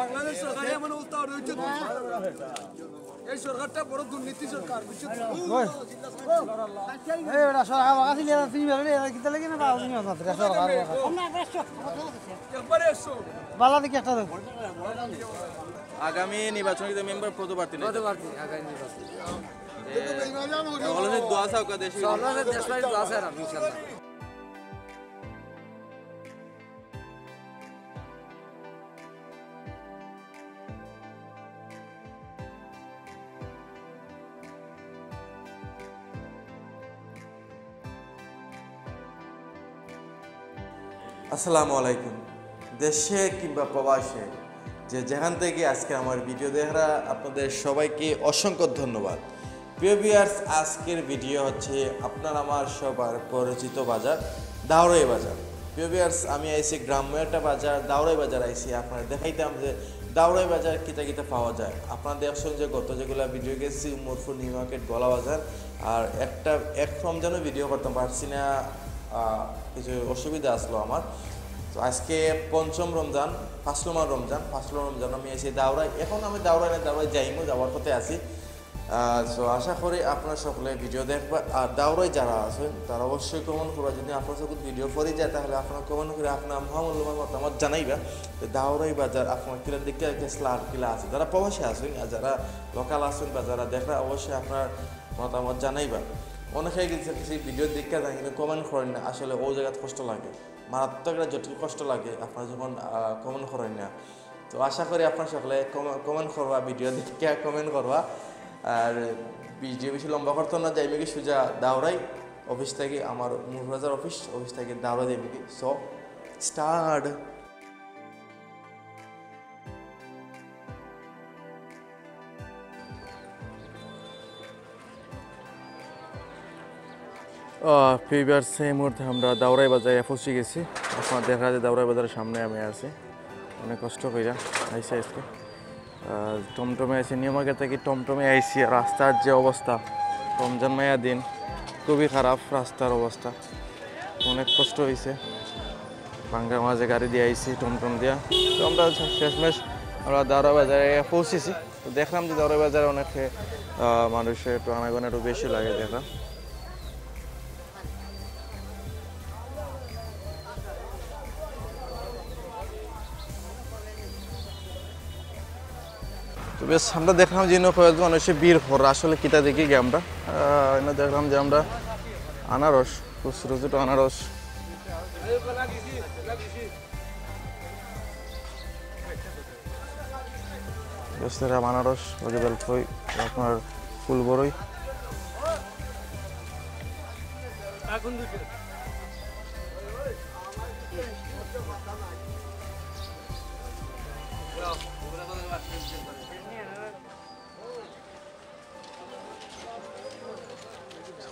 বাংলাদেশ সরকার এমন অবস্থা রয়েছে এই সরকারটা বড় দুর্নীতি সরকার বুঝছো এই ওটা সরকার বাগাছি লিয়া তুমি বেরে কিতা লাগি না বাবা তুমি মাত্র সরকার একবারে এসো বালা দেখি একটা দাও আগামী নির্বাচনে মেম্বার পদপ্রার্থী আগামী নির্বাচন তাহলে দোয়া চাও কা দেশে সরকারের দেশলাই আছে আর ইনশাআল্লাহ আসসালামু আলাইকুম। দেশে কিংবা প্রবাসে যে যেখান থেকে আজকে আমার ভিডিও দেখা আপনাদের সবাইকে অসংখ্য ধন্যবাদ। প্রিয় ভিউয়ার্স, আজকের ভিডিও হচ্ছে আপনার আমার সবার পরিচিত বাজার দাউরাই বাজার। প্রিয় ভিউয়ার্স, আমি আইছি গ্রাম্য একটা বাজার দাউরাই বাজার আইছি আপনারা দেখাইতাম যে দাউরাই বাজার কিতা কিতা পাওয়া যায়। আপনারা দেখছেন যে গত যেগুলো ভিডিও গেছি উমরপুর নিউ মার্কেট গলা বাজার আর এক রমজানও ভিডিও করতে পারছি না, কিছু অসুবিধা আসলো আমার। তো আজকে পঞ্চম রমজান, ফার্স্ট রমজান আমি এসে দাউরাই, এখন আমি দাউরাই যাইমু, যাওয়ার পথে আছি। সো আশা করি আপনারা সকলে ভিডিও দেখবা। আর দাউরাই যারা আছেন তারা অবশ্যই কমেন্ট করবা, যদি আপনার সকল ভিডিও পরে যায় তাহলে আপনারা কমেন্ট করে আপনার মহামূল্যবান মতামত জানাইবা যে দাউরাই বাজার আপনার কিলা দিকে স্লার কিলা আছে। যারা প্রবাসী আছেন আর যারা লোকাল আছেন বা যারা দেখরা অবশ্যই আপনার মতামত জানাইবা। অনেকে কিছু ভিডিও দেখে যায় কিন্তু কমেন্ট করেন না, আসলে ও জায়গায় কষ্ট লাগে, মারাত্মক একটা জটিল কষ্ট লাগে আপনারা যখন কমেন্ট করেন না। তো আশা করি আপনার সকলে কমেন্ট করবা, ভিডিও দেখে কমেন্ট করবা। আর ভিডিও বেশি লম্বা করতে না যাইবে কি সোজা দাউরাই অফিস থেকে, আমার মুরবাজার অফিস থেকে দাউরাই যাইবে কি। So start. ভিউয়ার্স, এই মুহূর্তে আমরা দাউরাই বাজারে পৌঁছে গেছি। আপনার দেখা যায় দাউরাই বাজারের সামনে আমি আছি, অনেক কষ্ট কইরা আইসি আজকে। টমটমে আইসি, নিউ মার্কেট থেকে টমটমে আইসি। রাস্তার যে অবস্থা, রমজান মায়া দিন, খুবই খারাপ রাস্তার অবস্থা, অনেক কষ্ট হয়েছে। বাঙ্গার মাঝে গাড়ি দিয়ে আইসি টমটম দিয়া। তো আমরা শেষমেশ আমরা দাউরাই বাজারে পৌঁছেছি। তো দেখলাম যে দাউরাই বাজারে অনেক মানুষের একটু আনাগোনা একটু বেশি লাগে দেখলাম। তো বেশ আমরা দেখলাম যে কয়েকজন মানুষের বীর হর আসলে কিতা দেখি গিয়ে আমরা দেখলাম যে আমরা আনারস, খুচরো ছোটো আনারস, আনারস বেলফই, আপনার ফুল বড়ই,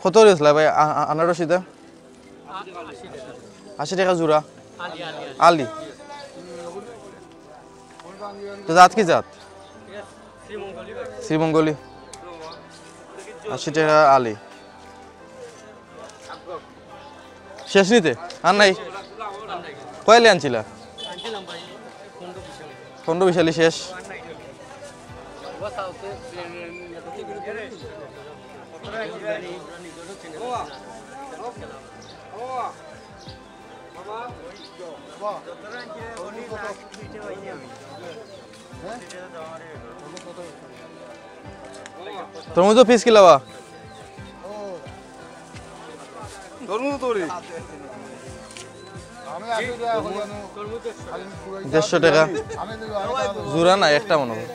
কত রয়েছিল ভাই আনারস? এটা 80 টাকা জোড়া। আলি তো জাত কি জাত? শ্রীমঙ্গলী। 80 টাকা আলি। শেষ নিতে আর নাই? কয়লে আনছিলা? 15-20 আলি শেষ। তরমুজ পিস কি লাবা? তরমুজ তোরে 150 টাকা জোড়া না একটা মনে হয়।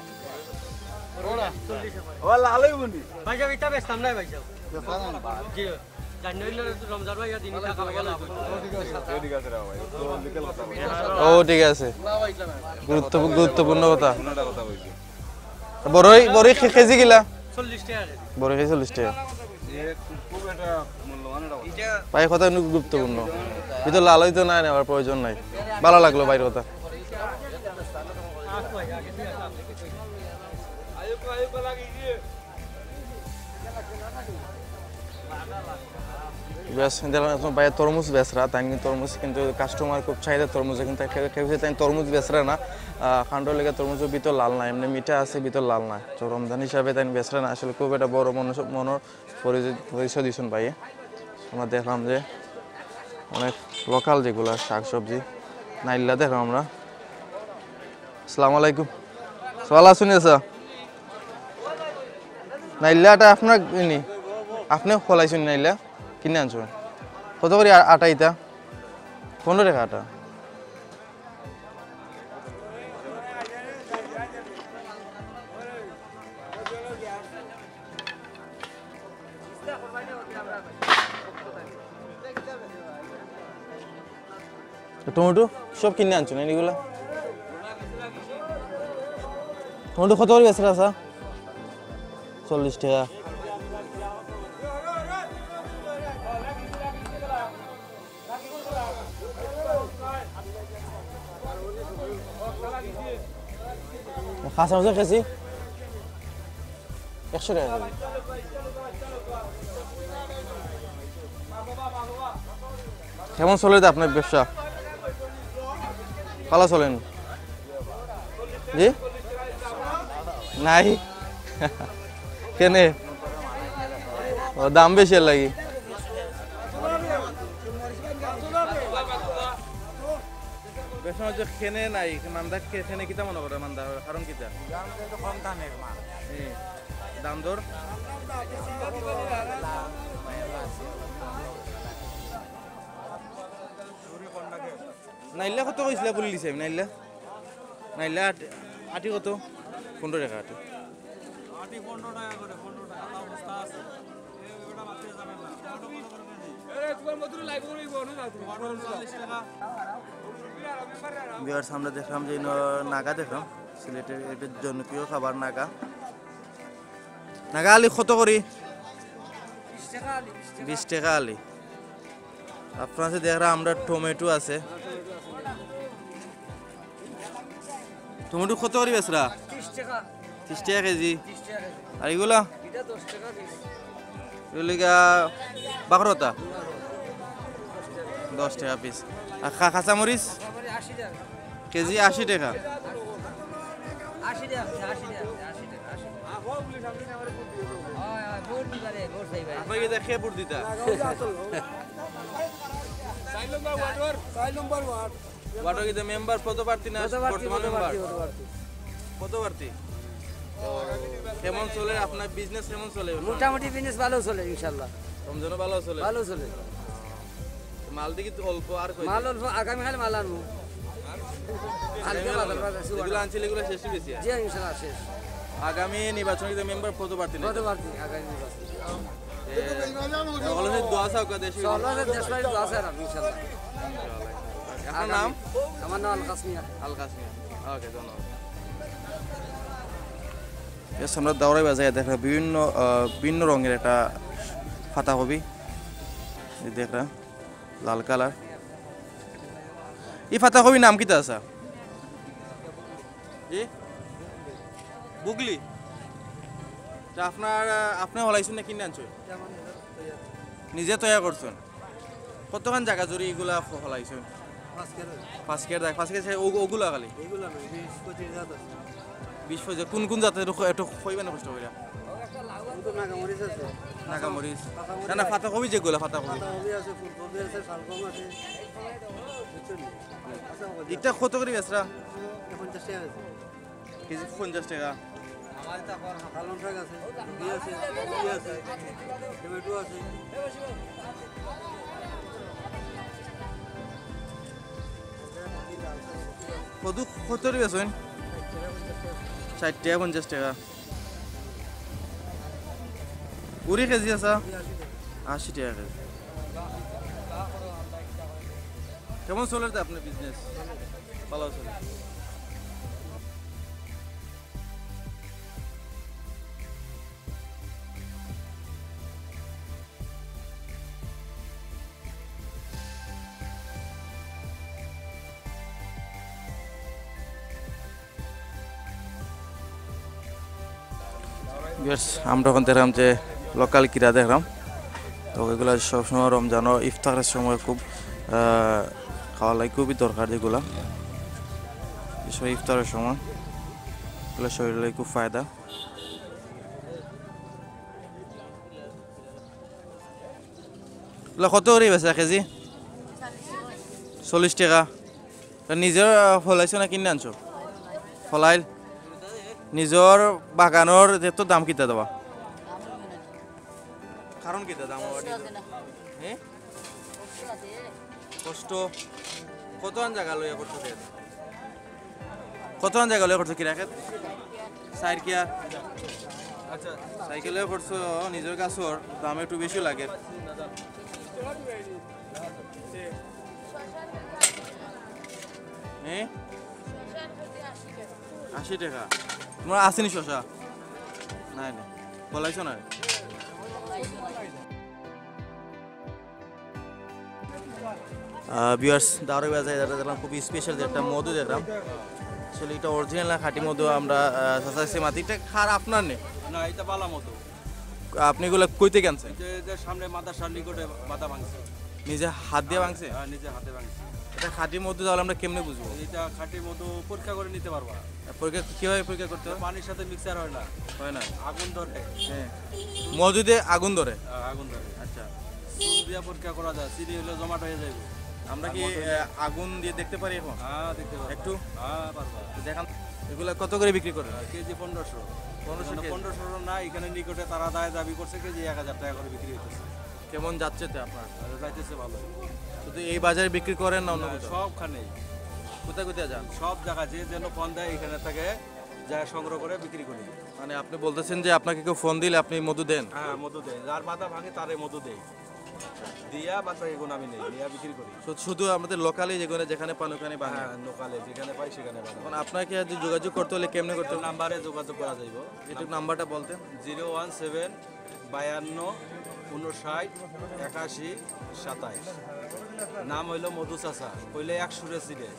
ও ঠিক আছে, গুরুত্বপূর্ণ কথা। বড়ই কেজি কিলা? 40 টাকা। বড়ই 40 টাকা ভাই, কথা গুরুত্বপূর্ণ। ভিতর লাল হইতো না নেওয়ার প্রয়োজন নাই। ভালো লাগলো ভাইয়ের কথা। বেশ দেখলাম ভাইয়া তরমুজ বেচরা, তাই কিন্তু তরমুজ কিন্তু কাস্টমার খুব চাহিদা তরমুজে, কিন্তু তাই তরমুজ বেচরা না, খান্ডর লেগে তরমুজের ভিতর লাল না, এমনি মিঠা আছে ভিতর লাল না, তো রমজান হিসাবে তাই বেচরা না, আসলে খুব একটা বড় মনের পরিচয় দিচ্ছেন ভাইয়া। আমরা দেখলাম যে অনেক লোকাল যেগুলো শাকসবজি নাইল্লা দেখলাম আমরা। আসসালামু আলাইকুম, ভালো আছেন? নাইল্লাটা আপনার আপনি খোলাইছেন? নাইল্লা কিনে আনছেন কত করে আটা? ইটা 15 টাকা আটা। টমেটো সব কিনে আনছেন এগুলা? টমেটো কত করে বেচরা আছে? 40 টাকা। কাঁচা মরিচ কেজি 100 টাকা। কেমন চলে আপনার ব্যবসা? ভালো চলেন? জি নাই কেনে দাম বেশি লাগি। ব্যবসা বাণিজ্য খেনে নাই, মান্দা খেনে কিতা মনে করে? মান্দা কারণ কিতা? কম দামের মাল, দাম দর নাইল্লা কত কইছিল বলে দিছে? নাইল্লা নাইল্লা আটি কত? 15 টাকা আটি। আটি 15 টাকা করে, 15 টাকা অবস্থা আছে। এটা মাত্র জানেন না, টমেটো কত করে কেজি? তোমার মধুর লাইভ করব না, 40 টাকা। বিয়ার সামনে দেখলাম যে নাগা, দেখলাম সিলেটের একটা জনপ্রিয় খাবার নাগা। নাগা আলি কত করি? 20 টাকা আলি। আপনার কাছে দেখলাম আমরা টমেটো আছে, টমেটো কত করি বেচরা? 30 টাকা কেজি। আর এগুলা এগুলিকা বাকরতা 10 টাকা পিস। আর কাঁচামরিচ কেজি 80 টাকা। আপনাকে দেখে বুট দিতা ওয়াটার কি মেম্বার কত প্রার্থী না বর্তমান মেম্বার কত প্রার্থী? কেমন চলে আপনার বিজনেস? কেমন চলে? মোটামুটি বিজনেস ভালো চলে ইনশাআল্লাহ। রমজানও ভালো চলে? ভালো চলে। মাল দিকে অল্প আর মাল অল্প, আগামী কাল মাল আনবো। যেগুলো আনছিল এগুলো শেষ বেশি? জি ইনশাআল্লাহ শেষ। আগামী নির্বাচনে মেম্বার কত প্রার্থী? কত প্রার্থী আগামী নির্বাচন? সকলে দোয়া চাও দেশে চলো দেশবাড়ি দোয়া চাই ইনশাআল্লাহ। আপনার নাম? আমার নাম আল কাসমিয়া। আল কাসমিয়া, ওকে ধন্যবাদ। আমরা দাওরাই বাজারে দেখা বিভিন্ন বিভিন্ন রঙের একটা পাতাকপি দেখা লাল কালার। এই পাতাকপির নাম কিতা আছে? বুগলি। আপনার আপনি হলাইছেন না কিনে আনছেন? নিজে তৈরি করছেন? কতক্ষণ জায়গা জুড়ে এগুলা হলাইছেন? 5 কেজি ওগুলা খালি 20 কোন কোন জাতের একটু কইবেন কষ্ট করে? নাগামরিচ না না পাতাকপি যেগুলো পাতাকপি এটা কত করে বেচরা? কেজি 50 টাকা। কত কত বেচেন? 60 টাকা 50 টাকা। পুরি কেজি আছে 80 টাকা কেজি। কেমন চলে আপনার বিজনেস? ভালো চলে? আমরা ওখান দেখলাম যে লোকাল কিরা দেখলাম তো এগুলো সবসময় রমজান ও ইফতারের সময় খুব খাওয়া লাগে, খুবই দরকার যেগুলো, বিশেষ ইফতারের সময় এগুলো শরীরে খুব ফায়দা। কত করে বেচা কেজি? 40 টাকা। নিজের ফলাইছো না কিনে আনছো? ফলাইল নিজের বাগানোর যেত দাম কিতা দেওয়া, কারণ কিতা দাম কষ্ট কত আন জায়গা লইয়া করছো? কত আন জায়গা লইয়া করছো? কি রাখে সাইকেল? আচ্ছা সাইকেলে করছো নিজের গাছর দাম একটু বেশি লাগে। হ্যাঁ 80 টাকা। তোমার আসেনি শশা? নাই না, বলাইছো না? ভিউয়ার্স দারুই বাজার যেটা দেখলাম খুবই স্পেশাল, যে একটা মধু দেখলাম, আসলে এটা অরিজিনাল না খাঁটি মধু আমরা চাচাইছি মাটিটা খার আপনার নেই না, এটা বালা মতো। আপনি এগুলো কইতে কেনছেন? যে সামনে মাদাসার নিকটে মাথা ভাঙছে, নিজে হাত দিয়ে ভাঙছে? হ্যাঁ নিজে হাতে ভাঙছে। এটা খাঁটি মধু তাহলে আমরা কেমনে বুঝবো? এটা খাঁটি মতো পরীক্ষা করে নিতে পারবা। পরীক্ষা কিভাবে পরীক্ষা করতে হবে? পানির সাথে মিক্সার হয় না, হয় না, আগুন ধরে। হ্যাঁ মধু দিয়ে আগুন ধরে? আগুন ধরে। আচ্ছা চুন দিয়ে পরীক্ষা করা যায়, চিনি হলে জমাট হয়ে যাবে। আমরা কি আগুন দিয়ে দেখতে পারি এখন? হ্যাঁ দেখতে পারবা একটু পারবা। দেখান। এগুলা কত করে বিক্রি করে? কেজি 1500। 1500 1500 না, এখানে নিকটে তারা দাবি করছে কেজি 1000 টাকা করে বিক্রি হইতেছে। কেমন যাচ্ছে তো আপনার? যাইতেছে ভালো। শুধু এই বাজারে বিক্রি করেন না অন্য কোথাও? সবখানেই, কোথায় কোথায় যান? সব জায়গা যে যেন ফোন দেয় এখানে থেকে যা সংগ্রহ করে বিক্রি করি। মানে আপনি বলতেছেন যে আপনাকে কেউ ফোন দিলে আপনি মধু দেন? হ্যাঁ মধু দেয়, যার মাথা ভাঙে তারে মধু দেয়, দিয়া বাচ্চা এগুলো আমি নেই, দিয়া বিক্রি করি। শুধু আমাদের লোকালি যেখানে পান ওখানে বানায়? হ্যাঁ লোকালে যেখানে পাই সেখানে বানাই। এখন আপনাকে যদি যোগাযোগ করতে হলে কেমনে করতে হবে? নাম্বারে যোগাযোগ করা যাইব। একটু নাম্বারটা বলতেন। 017 52 59 81 27। নাম হইল মধু চাচা, কইলে 1 সুরে চিনে।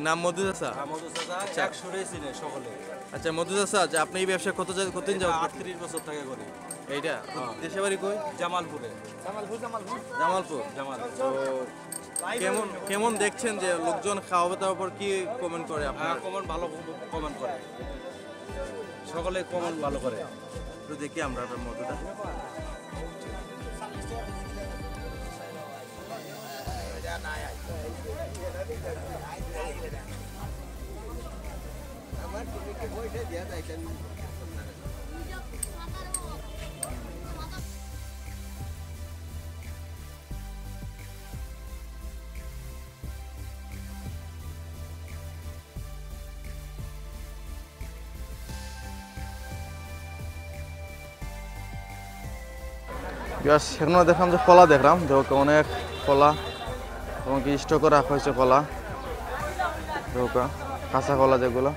নাম মধু চাচা? মধু চাচা 1 সুরে চিনে সকলে। আচ্ছা মধু চাচা, যে আপনি এই ব্যবসা কতদিন যাবেন? 38 বছর থেকে করি। এইটা দেশে বাড়ি কই? জামালপুরে। জামালপুর। তো কেমন দেখছেন যে লোকজন খাওয়া দাওয়ার উপর কি কমেন্ট করে আপনার? কমন ভালো কমেন্ট করে, সকলে কমন ভালো করে। একটু দেখি আমরা আপনার মধুটা। সেখানে দেখলাম যে কলা, দেখলাম যে অনেক কলা এবং কি স্টক করে রাখা হয়েছে কলা, কাঁচা কলা যেগুলো।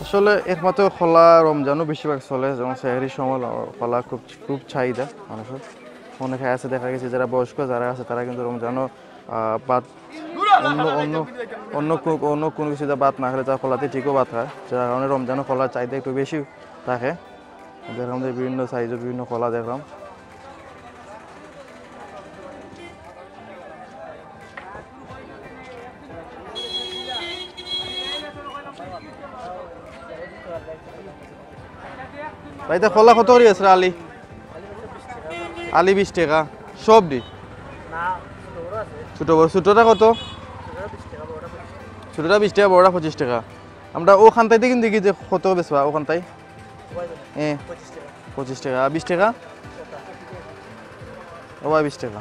আসলে একমাত্র কলা রমজানও বেশিরভাগ চলে, যেমন সেহরির সময় কলা খুব চাহিদা মানুষের। অনেকে আছে, দেখা গেছে যারা বয়স্ক যারা আছে তারা কিন্তু রমজানও বাদ অন্য কোনো কিছুতে ভাত না খেলে তারা কলাতে ঠিকও ভাত খায়, যার কারণে রমজানও কলার চাহিদা একটু বেশি থাকে। দেখলাম যে বিভিন্ন সাইজের বিভিন্ন কলা দেখলাম। ভাইটা কলা কত করে আছে? আলি 20 টাকা সব দি। ছোটটা কত? ছোটটা 20 টাকা, বড়টা 25 টাকা। আমরা ওখান থেকে কিন্তু দেখি যে কত বেচবা ওখান তাই? 25 টাকা। 20 টাকা? ও ভাই 20 টাকা।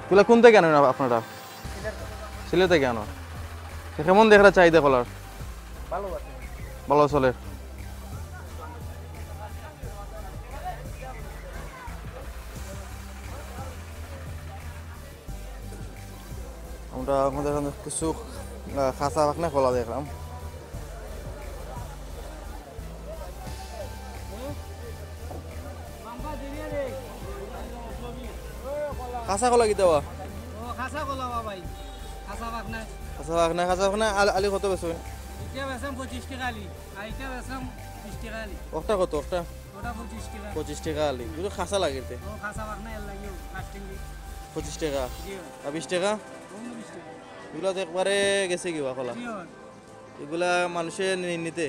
এগুলো কোন থেকে আনেন আপনারা? সিলেট থেকে আনো? কেমন দেখা চাহিদা কলার? ভালো চলে। আমরা আমাদের কিছু খাঁচা পাখনা কলা দেখলাম। কাঁচা কলা কি দেওয়া? খাসা কলা ভাই, খাসা বাগনা খাঁচা বাগনা আলি কত বেছো এটা বেসাম 25 টাকা আলি আর এটা বেসাম 20 টাকা আলি একটা কত একটা ওটা 25 টাকা 25 টাকা আলি দুটো খাঁচা লাগিতে ও খাসা বাগনা এর লাগিও কাস্টিং 25 টাকা জি আর 20 টাকা 19 টাকা এগুলো তো একবারে গেছে কিবা কলা জি এগুলা মানুষে নিতে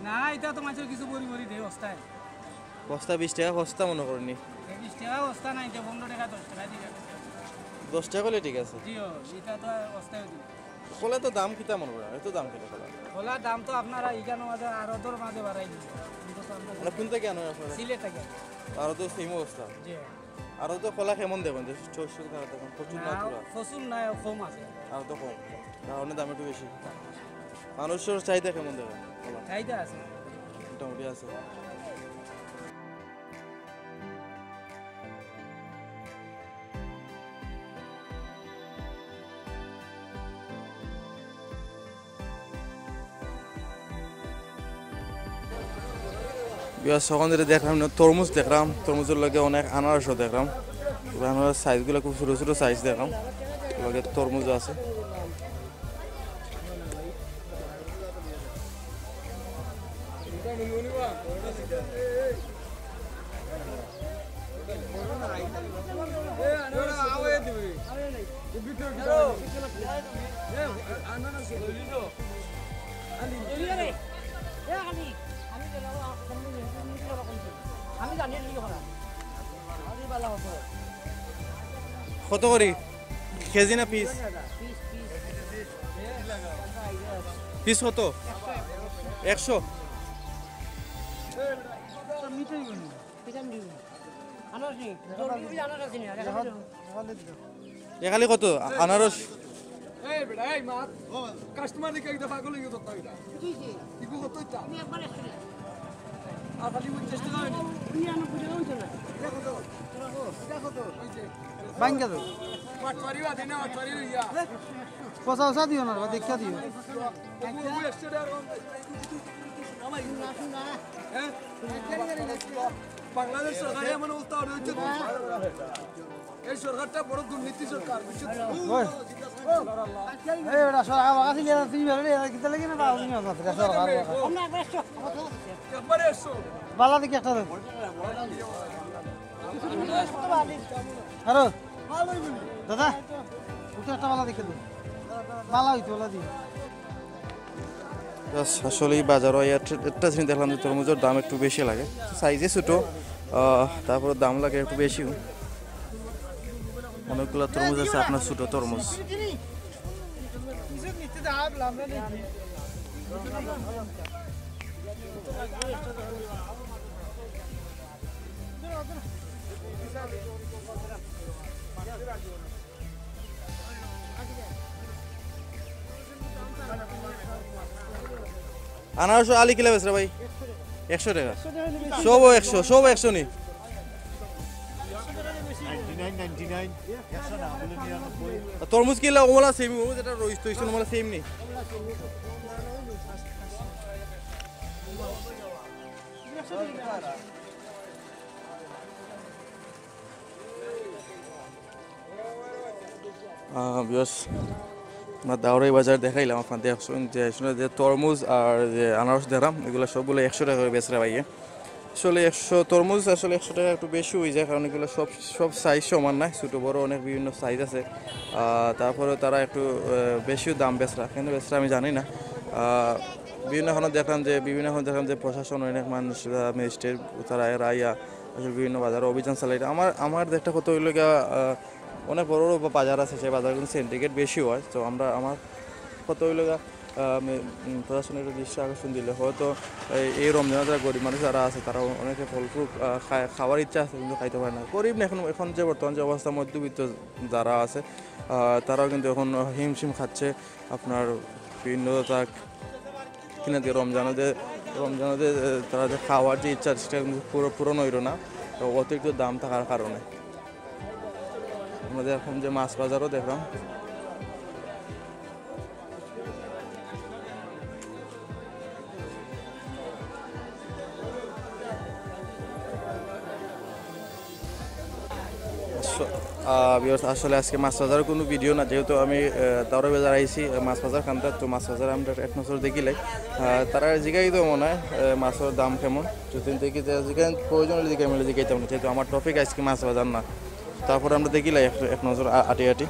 না এটা তো মাছের কিছু বড়ি বড়ি দেয় অবস্থায় বস্তা 20 টাকা বস্তা মনে করেনি 20 টাকা অবস্থা নাই এটা 15 টাকা 10 টাকা দিকে 10 টাকা হলে ঠিক আছে জি এটা তো অবস্থায় দিই কলা তো দাম কিতা মনে করে এত দাম কিতা কলা কলার দাম তো আপনারা এখানে মাঝে আরো তোর মাঝে বাড়াই দিন মানে কোন থেকে আনো আপনারা সিলেট থেকে আরো তো সেম অবস্থা জি আরো তো কলা কেমন দেবেন যে শস্য খাওয়া তখন প্রচুর না পুরা ফসল নাই কম আছে আরো তো কম কারণে দাম একটু বেশি মানুষের চাহিদা কেমন দেবেন কলা চাহিদা আছে মোটামুটি আছে সখন ধরে দেখলাম তরমুজ দেখলাম তরমুজের লগে অনেক আনারসও দেখলাম আনারস সাইজগুলো খুব ছোটো ছোটো সাইজ দেখলাম লগে তরমুজ আছে কত করি কেজি না পিস পিস কত 100 এখালি কত আনারস এই বেটা এই মাত কাস্টমার দিকে একটা পাগল হয়ে গেছে এটা কি কত এটা আর খালি 50 টাকা হয়নি বাঙ্গা তো পাটওয়ারি আছে না পাটওয়ারি লইয়া পচা পচা দিও না দেখা দিও তবু 100 টাকা হ্যাঁ বাংলাদেশ সরকার এমন অবস্থা হয়েছে এই সরকারটা বড় দুর্নীতি সরকার ওই এই বেটা সরকার বাগাসি গেল তুমি বেরে কিতা লাগি না বাউ তুমি আছে সরকার একবারে 100 বালা দেখি একটা দাও হ্যালো দাদা ওটা একটা বালা দেখে দাও বালা হইতো বালা দিও আসলে এই বাজারও একটা জিনিস দেখলাম যে তরমুজের দাম একটু বেশি লাগে সাইজে ছোটো তারপরে দাম লাগে একটু বেশিও অনেকগুলো তরমুজ আছে আপনার ছোটো তরমুজ আনারস আলি কিলো বেচরা ভাই 100 টাকা সব 100 নি তরমুজ কিলা ওমলা সেম ও যেটা রইস তো ইসন ওমলা সেম নি বিয়স আমরা দাওরাই বাজার দেখাইলাম আপনাদের যে তরমুজ আর যে আনারস দেখলাম এগুলো সবগুলো 100 টাকা করে বেচরা ভাইয়ে আসলে 100 তরমুজ আসলে 100 টাকা একটু বেশি হয়ে যায় কারণ এগুলো সব সাইজ সমান নয় ছোটো বড় অনেক বিভিন্ন সাইজ আছে তারপরে তারা একটু বেশিও দাম বেচরা কিন্তু বেচরা আমি জানি না বিভিন্ন এখন দেখলাম যে প্রশাসন অনেক মানুষ ম্যাজিস্ট্রেট তারা এরা আসলে বিভিন্ন বাজারে অভিযান চালাই আমার একটা কত হইল অনেক বড় বড় বাজার আছে সেই বাজারগুলো সিন্ডিকেট বেশি হয় তো আমার কত হইল প্রশাসনের দৃষ্টি আকর্ষণ দিলে হয়তো এই রমজানে যারা গরিব মানুষ যারা আছে তারা অনেকে ফল ফ্রুট খাওয়ার ইচ্ছা আছে কিন্তু খাইতে পারে না গরিব না এখন যে বর্তমান যে অবস্থা মধ্যবিত্ত যারা আছে তারাও কিন্তু এখন হিমশিম খাচ্ছে আপনার বিভিন্ন কিনে দিয়ে রমজানে তারা যে খাওয়ার যে ইচ্ছা সেটা কিন্তু পূরণ হইল না তো অতিরিক্ত দাম থাকার কারণে আমাদের এখন যে মাছ বাজারও দেখলাম আসলে আজকে মাছ বাজারের কোনো ভিডিও না, যেহেতু আমি দাওরা বাজার আইছি মাছ বাজার খানতে, তো মাছ বাজার আমরা এক নজর দেখিলাই তারা জিগাই তো মনে হয় মাছের দাম কেমন, যদি দেখি জিগাই প্রয়োজন হলে জিগাই মিলে জিগাইতাম না, যেহেতু আমার টপিক আজকে মাছ বাজার না। তারপরে আমরা দেখিলাই এক নজর আটি আটি।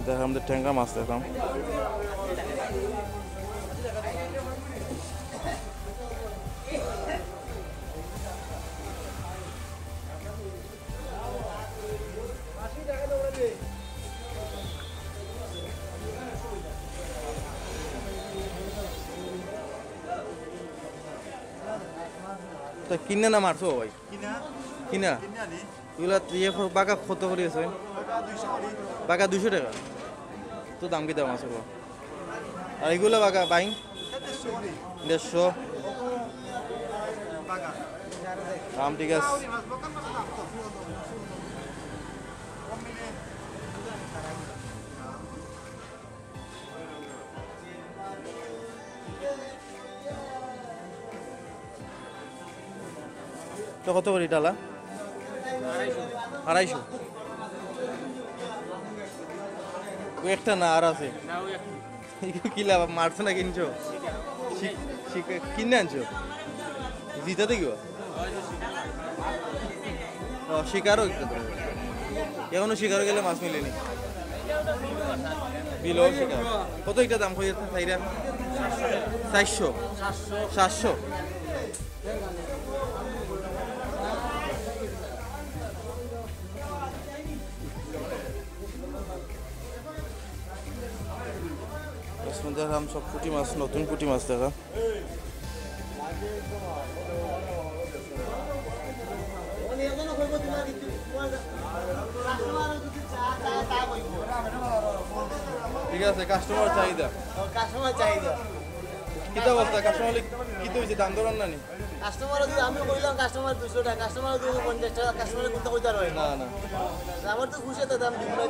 দেখাম যে ট্যাংরা মাছ দেখাম। কিনে না মারছো ভাই? কিনা এগুলা বাঁকা কত করে আছে? বাঁকা 200 টাকা। তো দাম কি দাম আছে? আর এগুলো বাঁকা বাইং 150 দাম, ঠিক আছে। তো কত করে ডালা? 250। একটা না আর আছে? কি লাভ, মারছো না কিনছো? কিনে আনছো জিতা দেখি শিকারও এখনো শিকারও গেলে মাছ মিলেনি। বিলো শিকার কত একটা দাম হয়ে যাচ্ছে? 400 700। দেখাম সব পুঁটি মাছ, নতুন পুঁটি মাছ দেখা। ঠিক আছে, কাস্টমার চাহিদা কিতা অবস্থা? কাস্টমার কি তো হয়েছে, দাম দরান না নি? কাস্টমার যদি আমি কইলাম কাস্টমার 200 টাকা, কাস্টমার যদি 50 টাকা, কাস্টমার কোনটা কইতে পারবে না না, আমার তো খুশি তো দাম দিব না।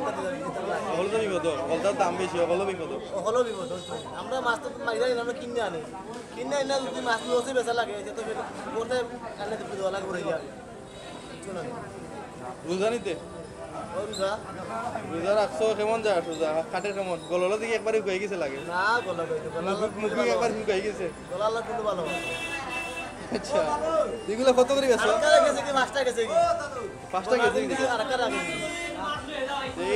হল তো বিপদ, হলটার দাম বেশি, হলো বিপদ। হলো বিপদ। আমরা মাছ তো মাইরা আমরা কিনে আনি, কিনে আনি যদি মাছ লসে বেচা লাগে তো কোনটা কানে তো দেওয়া লাগে রইয়া রোজা নিতে। রোজা রাখছো কেমন যায়? রোজা কাটে কেমন? গলার দিকে একবারে শুকাই গেছে লাগে না? গলা মুখে একবার শুকাই গেছে। গলা আল্লাহ কিন্তু ভালো। আচ্ছা, এগুলো কত করে গেছে? গেছে কি 5টা গেছে কি 5টা গেছে। আর কার আগে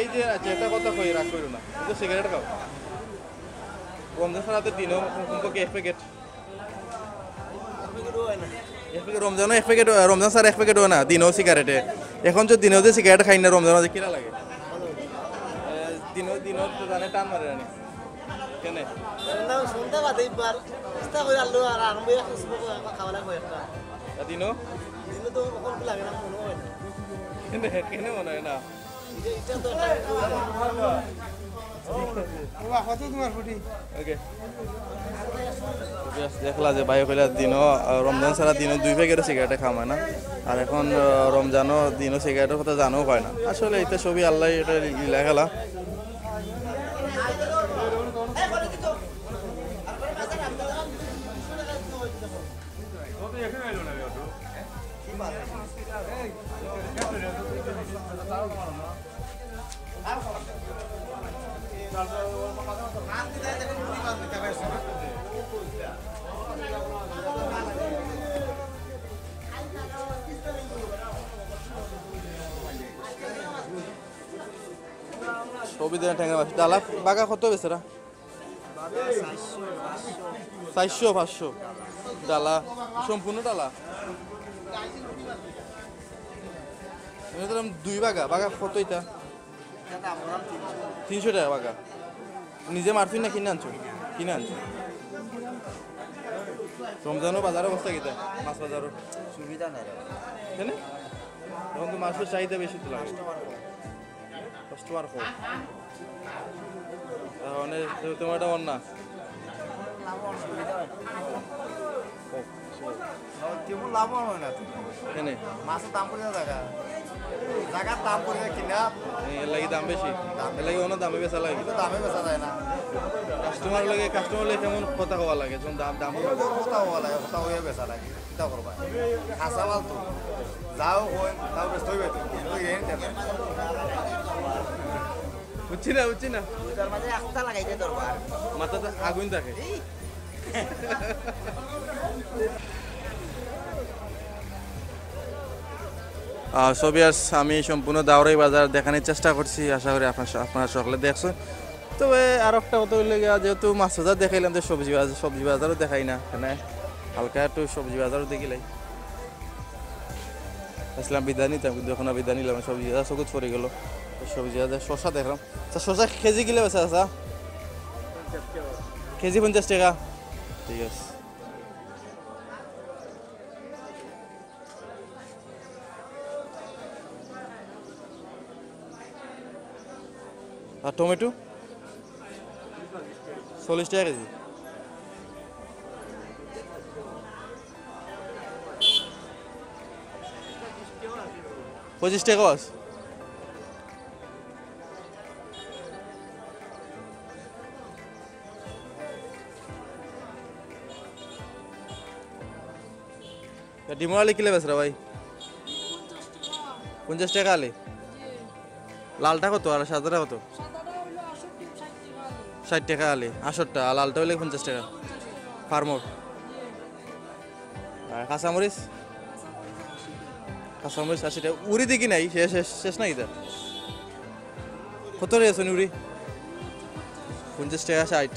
এই যে যেটা কথা কই রাখ কইরো না, কিন্তু সিগারেট খাও। রমজান ছাড়াতে দিনও কমপক্ষে 1 প্যাকেট। রমজানও 1 প্যাকেট, রমজান ছাড়া 1 প্যাকেট হয় না দিনও সিগারেটে। এখন যদি দিনও যে সিগারেট খাই না রমজান মাঝে কিরা লাগে? দিনও তো জানে টান মারে রানি কেনে শুনতে পাতে একবার চেষ্টা করে আলো আর আরম্ভ খাওয়া লাগবে একটা দিনও তো কখন লাগে না মনে হয় না। কেনে মনে হয় না? এটা তো কত তোমার ফুটি? ওকে, দেখলা যে ভাই কইলা দিনও রমজান ছাড়া দিনও 2 প্যাকেট সিগারেট খাওয়া না, আর এখন রমজানও দিনও সিগারেটের কথা জানাও হয় না। আসলে এটা সবই আল্লাহ এটা লীলা খেলা। ছবি দেন ঠ্যাঙ্গা মাছ ডালা বাঘা কত বেচারা? 400 500 ডালা, সম্পূর্ণ ডালা। 2 বাঘা কত? এটা 300 টাকা বাঘা। নিজে মারছুই না কিনে আনছো? কিনে আনছো। রমজানও বাজারের অবস্থা কিতা? মাছ বাজারের সুবিধা নাই কেন? এখন তো মাছের চাহিদা বেশি তো লাগে, কাস্টমার কম। মানে তোমার এটা মন না তেমন লাভ হয় না। কেন? মাছের দাম করে জায়গা জায়গার দাম করে কিনা এর লাগি দাম বেশি, এর লাগি অন্য দামে বেচা লাগে। দামে বেচা যায় না। কাস্টমার লাগে কেমন কথা হওয়া লাগে যখন দাম কথা হওয়া লাগে কথা হয়ে বেচা লাগে কিতা করবা খাসা মাল তো যাও হয় তাও ব্যস্ত হইবে তো বুঝছি না তার মাঝে একটা লাগাইতে দরকার মাথাতে আগুন থাকে সবিয়ার্স আমি সম্পূর্ণ দাওরাই বাজার দেখানোর চেষ্টা করছি আশা করি আপনারা সকলে দেখছেন তবে আর একটা কথা হইলে যেহেতু মাছ বাজার দেখাইলাম যে সবজি বাজারও দেখাই না এখানে হালকা একটু সবজি বাজারও দেখিলাই আসলাম বিদায় নিতাম কিন্তু এখন বিদায় নিলাম সবজি বাজার চকুত পড়ে গেল সবজি বাজার শসা দেখলাম শসা কেজি কিলো বেচা আছে কেজি 50 টাকা ঠিক আছে আর টমেটো 40 টাকা কেজি পঁচিশ টাকা আছে ডিমোর আলি কিলো বেচরা ভাই 50 টাকা আলি লালটা কত আর সাদাটা কত 60 টাকা আলি 80টা আর লালটা হইলে 50 টাকা ফার্মর আর কাঁচামরিচ 80 টাকা উড়ি দেখি নাই শেষ নাই এটা কত রেছে উড়ি 50 টাকা 60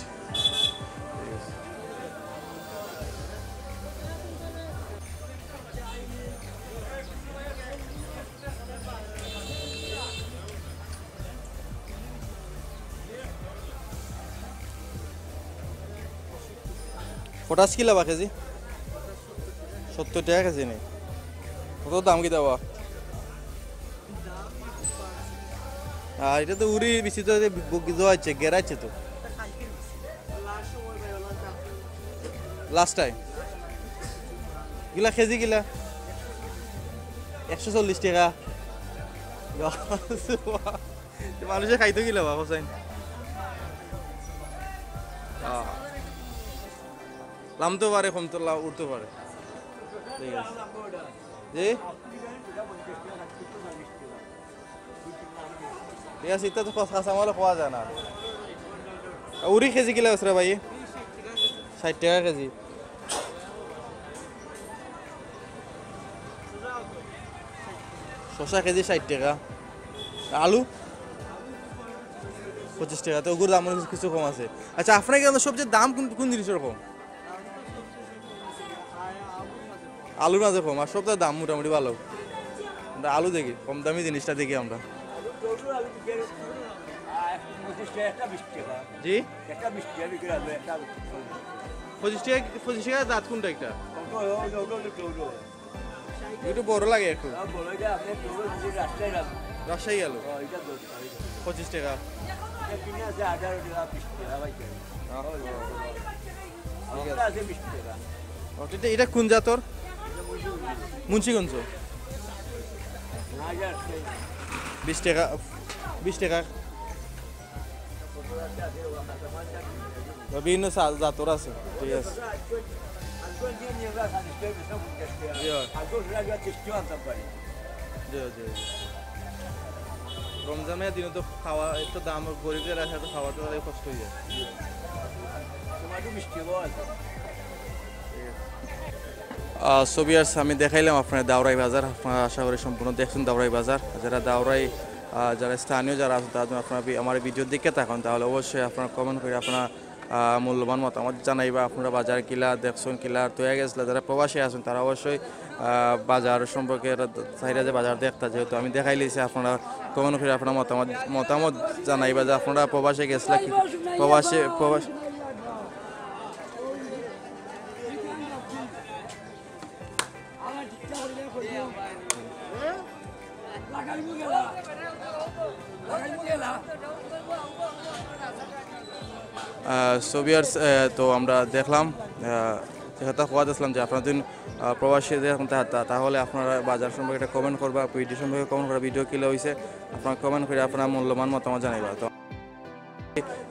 পটাশ কিলো বা কেজি 70 টাকা কেজি নেই কত দাম কি দেওয়া আর এটা তো উড়ি বেশি তো জোয়াচ্ছে গেরাচ্ছে তো লাস্ট টাইম গিলা কেজি গিলা 140 টাকা মানুষে খাইতো গিলা বা হোসেন নামতে পারে কমতে উঠতে পারে ঠিক আছে জি ঠিক আছে এটা তো কাঁচামালও পাওয়া যায় না উড়ি কেজি কিলো আছে রে ভাই 60 টাকা কেজি শসা কেজি 60 টাকা আলু 25 টাকা তো ওগুর দাম কিছু কম আছে আচ্ছা আপনার কি সবচেয়ে দাম কোন জিনিসের কম আলুর মাঝে কম আর সবটার দাম মোটামুটি ভালো আমরা আলু দেখি কম দামি জিনিসটা দেখি আমরা জি 25 টাকা দাঁত কোনটা একটা একটু বড় লাগে একটু রাজশাহী আলু 25 টাকা এটা কোন জাতর মুন্সিগঞ্জ 20 টাকা বিভিন্ন জাতর আছে ঠিক আছে রমজানের দিনে তো খাওয়া একটু দাম গরিবদের আছে তো খাওয়াটা কষ্ট হয়ে যায় সবিয়ার্স আমি দেখাইলাম আপনার দাওরাই বাজার আপনারা আশা করি সম্পূর্ণ দেখছেন দাওরাই বাজার যারা দাওরাই যারা স্থানীয় যারা আছে তাদের আপনারা আমার ভিডিও দেখে থাকুন তাহলে অবশ্যই আপনারা কমেন্ট করে আপনারা মূল্যবান মতামত জানাইবা আপনারা বাজার কিলা দেখছেন কিলা তৈরি গেছিলো যারা প্রবাসী আছেন তারা অবশ্যই বাজার সম্পর্কে চাহিদা যে বাজার দেখতা যেহেতু আমি দেখাই লিছি আপনারা কমেন্ট করে আপনারা মতামত জানাইবা যে আপনারা প্রবাসে গেছিলা প্রবাসী সোভিয়ার্স তো আমরা দেখলাম কথা আসলাম যে আপনার দিন প্রবাসী দেখুন তাহলে আপনারা বাজার সম্পর্কে একটা কমেন্ট করবা ভিডিও সম্পর্কে কমেন্ট করা ভিডিও কিলো হয়েছে আপনারা কমেন্ট করে আপনার মূল্যবান মতামত জানাইবা তো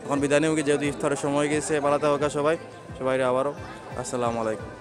এখন বিদায় নেব, যেহেতু ইফতারের সময় গেছে। ভালো থাকা সবাই, সবাই আবারও আসসালামু আলাইকুম।